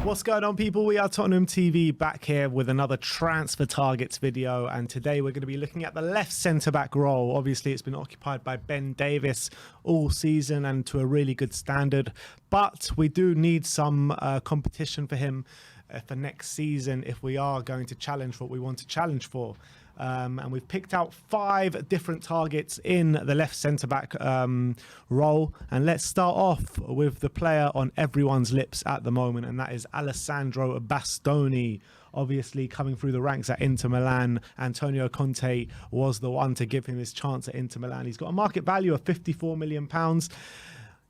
What's going on, people? We are Tottenham TV back here with another transfer targets video, and today we're going to be looking at the left centre-back role. Obviously, it's been occupied by Ben Davies all season and to a really good standard, but we do need some competition for him for next season if we are going to challenge what we want to challenge for. And we've picked out 5 different targets in the left centre-back role. And let's start off with the player on everyone's lips at the moment, and that is Alessandro Bastoni. Obviously, coming through the ranks at Inter Milan, Antonio Conte was the one to give him his chance at Inter Milan. He's got a market value of £54 million.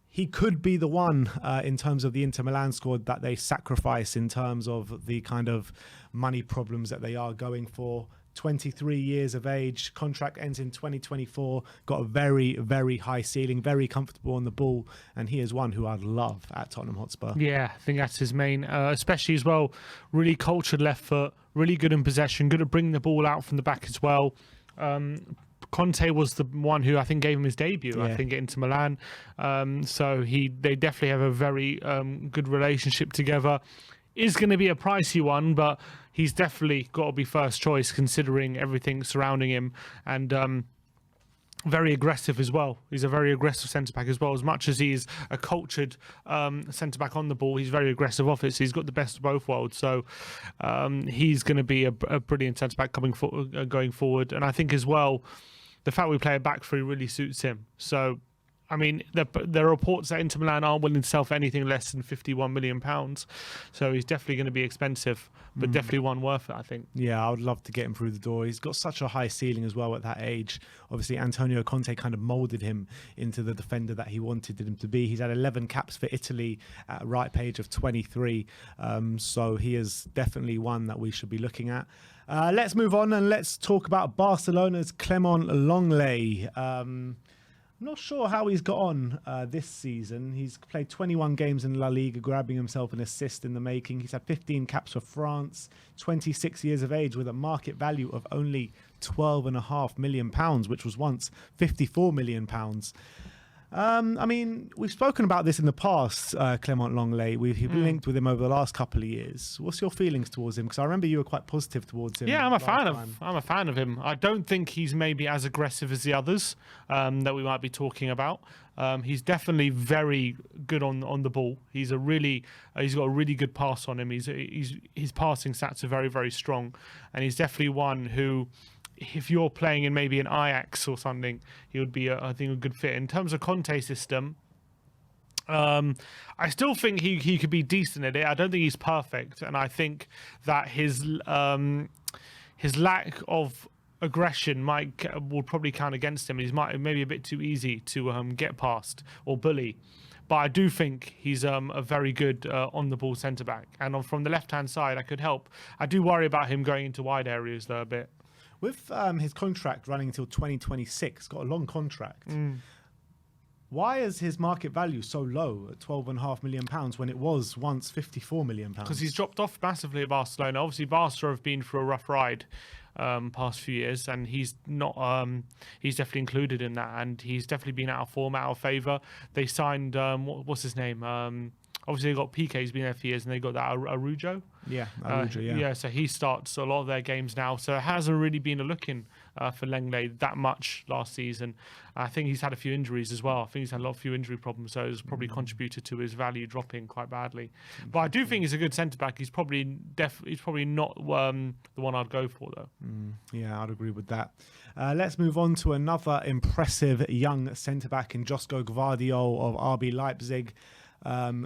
He could be the one in terms of the Inter Milan squad that they sacrifice in terms of the kind of money problems that they are going for. 23 years of age, contract ends in 2024, got a very, very high ceiling, very comfortable on the ball, and he is one who I'd love at Tottenham Hotspur. Yeah, I think that's his main, especially as well, really cultured left foot, really good in possession, good at bringing the ball out from the back as well. Conte was the one who I think gave him his debut, I think, into Milan. So they definitely have a very good relationship together. Is going to be a pricey one, but he's definitely got to be first choice considering everything surrounding him, and very aggressive as well. He's a very aggressive centre-back as well. As much as he's a cultured centre-back on the ball, he's very aggressive off it, so he's got the best of both worlds. So he's going to be a brilliant centre-back going forward. And I think as well, the fact we play a back three really suits him. So I mean, there are reports that Inter Milan aren't willing to sell for anything less than £51 million. So he's definitely going to be expensive, but definitely one worth it, I think. Yeah, I would love to get him through the door. He's got such a high ceiling as well at that age. Obviously, Antonio Conte kind of moulded him into the defender that he wanted him to be. He's had 11 caps for Italy at a ripe age of 23. So he is definitely one that we should be looking at. Let's move on and let's talk about Barcelona's Clement Lenglet. I'm not sure how he's got on this season. He's played 21 games in La Liga, grabbing himself an assist in the making. He's had 15 caps for France, 26 years of age, with a market value of only £12.5 million, which was once £54 million. I mean, we've spoken about this in the past, Clement Lenglet. We've linked with him over the last couple of years. What's your feelings towards him? Because I remember you were quite positive towards him. Yeah, I'm a fan of him. I don't think he's maybe as aggressive as the others that we might be talking about. He's definitely very good on the ball. He's got a really good pass on him. His passing stats are very, very strong, and he's definitely one who, if you're playing in maybe an Ajax or something, he would be, I think, a good fit. In terms of Conte's system, I still think he could be decent at it. I don't think he's perfect, and I think that his lack of aggression will probably count against him. He's maybe a bit too easy to get past or bully. But I do think he's a very good on-the-ball centre-back. And from the left-hand side, I could help. I do worry about him going into wide areas, though, a bit. With his contract running until 2026, got a long contract. Why is his market value so low at £12.5 million when it was once £54 million? Because he's dropped off massively at Barcelona. Obviously, Barca have been through a rough ride past few years, and he's not. He's definitely included in that, and he's definitely been out of form, out of favour. They signed what's his name? Obviously, they got Piqué, he's been there for years, and they got that Araujo. Yeah, Araujo, yeah, so he starts a lot of their games now. So it hasn't really been a look-in for Lenglet that much last season. I think he's had a few injuries as well. I think he's had a few injury problems, so it's probably contributed to his value dropping quite badly. But I do think he's a good centre-back. He's probably not the one I'd go for, though. Yeah, I'd agree with that. Let's move on to another impressive young centre-back in Josko Gvardiol of RB Leipzig.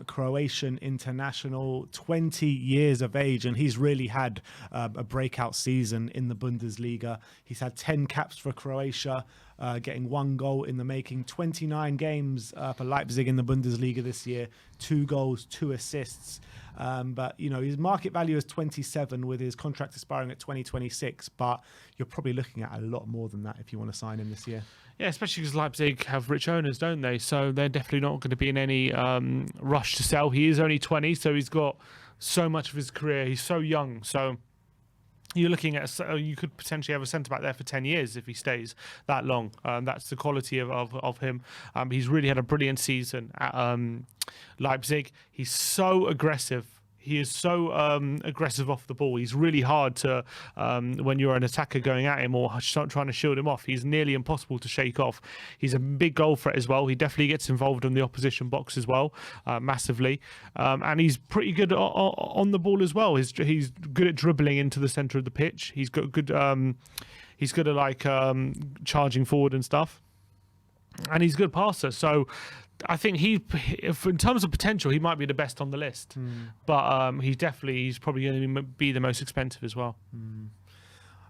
Croatian international, 20 years of age, and he's really had a breakout season in the Bundesliga. He's had 10 caps for Croatia, getting 1 goal in the making, 29 games for Leipzig in the Bundesliga this year, 2 goals, 2 assists. But, you know, his market value is 27 with his contract expiring at 2026, but you're probably looking at a lot more than that if you want to sign him this year. Yeah, especially because Leipzig have rich owners, don't they? So they're definitely not going to be in any rush to sell. He is only 20, so he's got so much of his career. He's so young. So you're looking at, you could potentially have a centre-back there for 10 years if he stays that long. That's the quality of him. He's really had a brilliant season at Leipzig. He's so aggressive. He is so aggressive off the ball. He's really hard to, when you're an attacker going at him or trying to shield him off, he's nearly impossible to shake off. He's a big goal threat as well. He definitely gets involved in the opposition box as well, massively. And he's pretty good on the ball as well. He's good at dribbling into the centre of the pitch. He's got good. He's good at like charging forward and stuff. And he's a good passer. So I think in terms of potential, he might be the best on the list. But he's probably going to be the most expensive as well.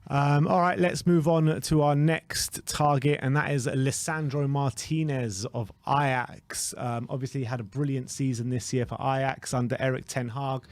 All right, let's move on to our next target, and that is Lisandro Martinez of Ajax. Obviously, he had a brilliant season this year for Ajax under Erik ten Hag.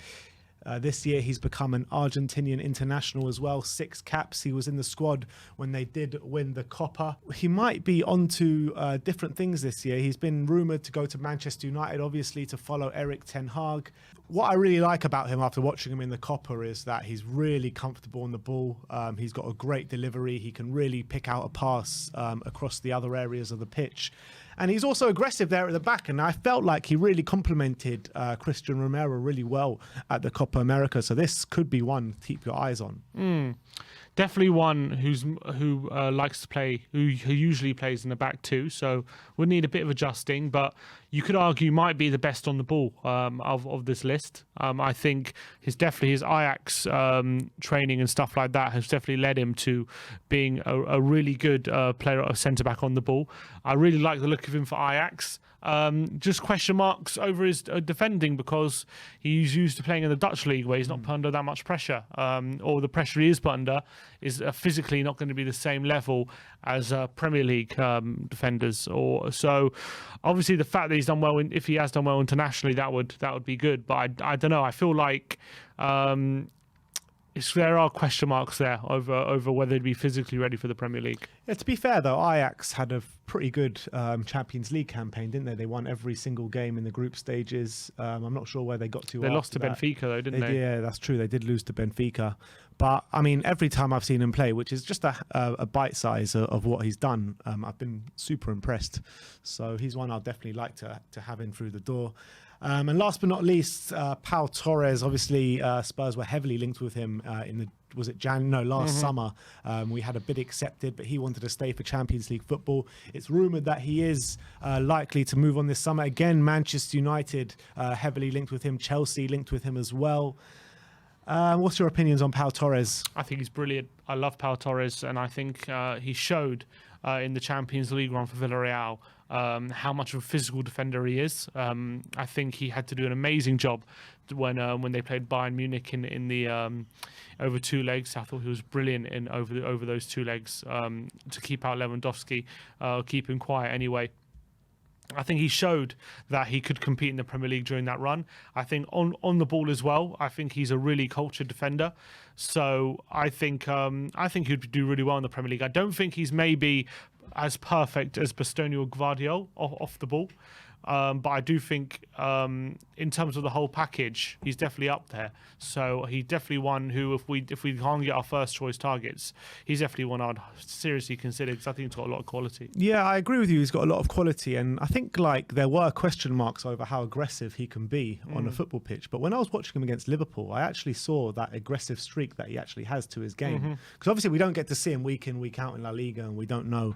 This year, he's become an Argentinian international as well. 6 caps. He was in the squad when they did win the Copa. He might be onto different things this year. He's been rumoured to go to Manchester United, obviously, to follow Erik ten Hag. What I really like about him after watching him in the Copa is that he's really comfortable on the ball. He's got a great delivery. He can really pick out a pass across the other areas of the pitch. And he's also aggressive there at the back. And I felt like he really complemented Christian Romero really well at the Copa America. So this could be one to keep your eyes on. Definitely one who likes to play, who usually plays in the back too. So would need a bit of adjusting, but you could argue might be the best on the ball of this list. I think his Ajax training and stuff like that has definitely led him to being a really good player of centre back on the ball. I really like the look of him for Ajax. Just question marks over his defending because he's used to playing in the Dutch league where he's not put under that much pressure, or the pressure he is put under is physically not going to be the same level as Premier League defenders. Or so, obviously, the fact that he's done well, if he has done well internationally, that would be good. But I don't know. I feel like there are question marks there over whether he'd be physically ready for the Premier League. Yeah, to be fair, though, Ajax had a pretty good Champions League campaign, didn't they? They won every single game in the group stages. I'm not sure where they got to. They lost to Benfica, though, didn't they? Yeah, that's true. They did lose to Benfica. But, I mean, every time I've seen him play, which is just a bite size of what he's done, I've been super impressed. So he's one I'd definitely like to have in through the door. And last but not least, Pau Torres. Obviously, Spurs were heavily linked with him last summer. We had a bid accepted, but he wanted to stay for Champions League football. It's rumoured that he is likely to move on this summer. Again, Manchester United heavily linked with him. Chelsea linked with him as well. What's your opinions on Pau Torres? I think he's brilliant. I love Pau Torres, and I think he showed in the Champions League run for Villarreal how much of a physical defender he is. I think he had to do an amazing job when they played Bayern Munich in the over 2 legs. I thought he was brilliant in over those 2 legs to keep out Lewandowski, keep him quiet anyway. I think he showed that he could compete in the Premier League during that run. I think on the ball as well. I think he's a really cultured defender. So I think he'd do really well in the Premier League. I don't think he's maybe as perfect as Bastoni or Gvardiol off the ball. But I do think in terms of the whole package, he's definitely up there. So he's definitely one who, if we can't get our first choice targets, he's definitely one I'd seriously consider because I think he's got a lot of quality. Yeah, I agree with you. He's got a lot of quality, and I think like there were question marks over how aggressive he can be on a football pitch. But when I was watching him against Liverpool, I actually saw that aggressive streak that he actually has to his game. Because obviously we don't get to see him week in, week out in La Liga, and we don't know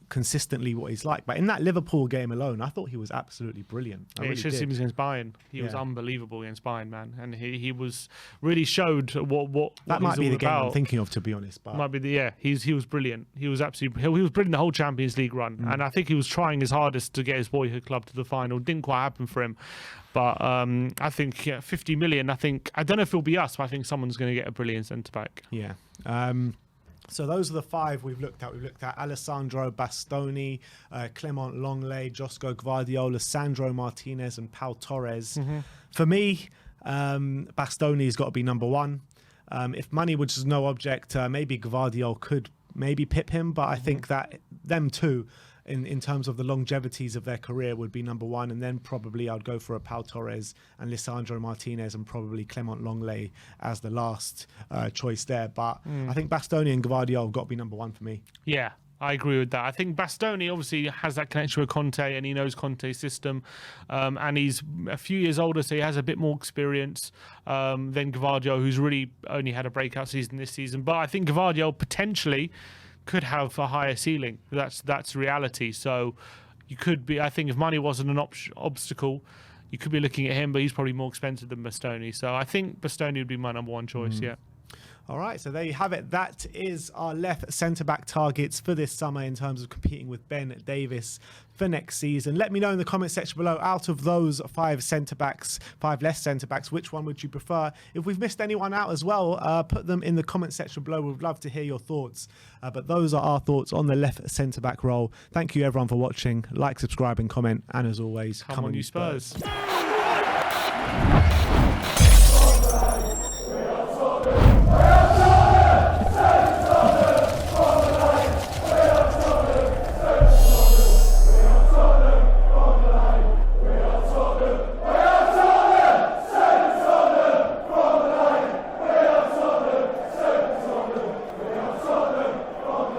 consistently what he's like, but in that Liverpool game alone, I thought he was absolutely brilliant. It should seem against Bayern. He was unbelievable against Bayern, man, and he was really showed what that might be the game I'm thinking of, to be honest. But might be he was brilliant. He was absolutely he was brilliant the whole Champions League run, and I think he was trying his hardest to get his boyhood club to the final. Didn't quite happen for him, but I think 50 million. I don't know if it'll be us, but I think someone's going to get a brilliant centre back. Yeah. So those are the 5 we've looked at. We've looked at Alessandro Bastoni, Clement Lenglet, Josko Gvardiol, Lisandro Martinez, and Pau Torres. For me, Bastoni's got to be number 1. If money was just no object, maybe Gvardiol could maybe pip him, but I think that them two, in terms of the longevities of their career, would be number 1, and then probably I'd go for a Pau Torres and Lisandro Martinez and probably Clement Lenglet as the last choice there. But I think Bastoni and Gvardiol have got to be number 1 for me. Yeah, I agree with that. I think Bastoni obviously has that connection with Conte, and he knows Conte's system, and he's a few years older, so he has a bit more experience than Gvardiol, who's really only had a breakout season this season. But I think Gvardiol potentially could have a higher ceiling. That's reality. So you could be. I think if money wasn't an obstacle, you could be looking at him, but he's probably more expensive than Bastoni. So I think Bastoni would be my number one choice. Yeah. All right, so there you have it. That is our left centre-back targets for this summer in terms of competing with Ben Davies for next season. Let me know in the comment section below, out of those 5 centre-backs, 5 left centre-backs, which one would you prefer? If we've missed anyone out as well, put them in the comment section below. We'd love to hear your thoughts. But those are our thoughts on the left centre-back role. Thank you, everyone, for watching. Like, subscribe and comment. And as always, come on, you Spurs.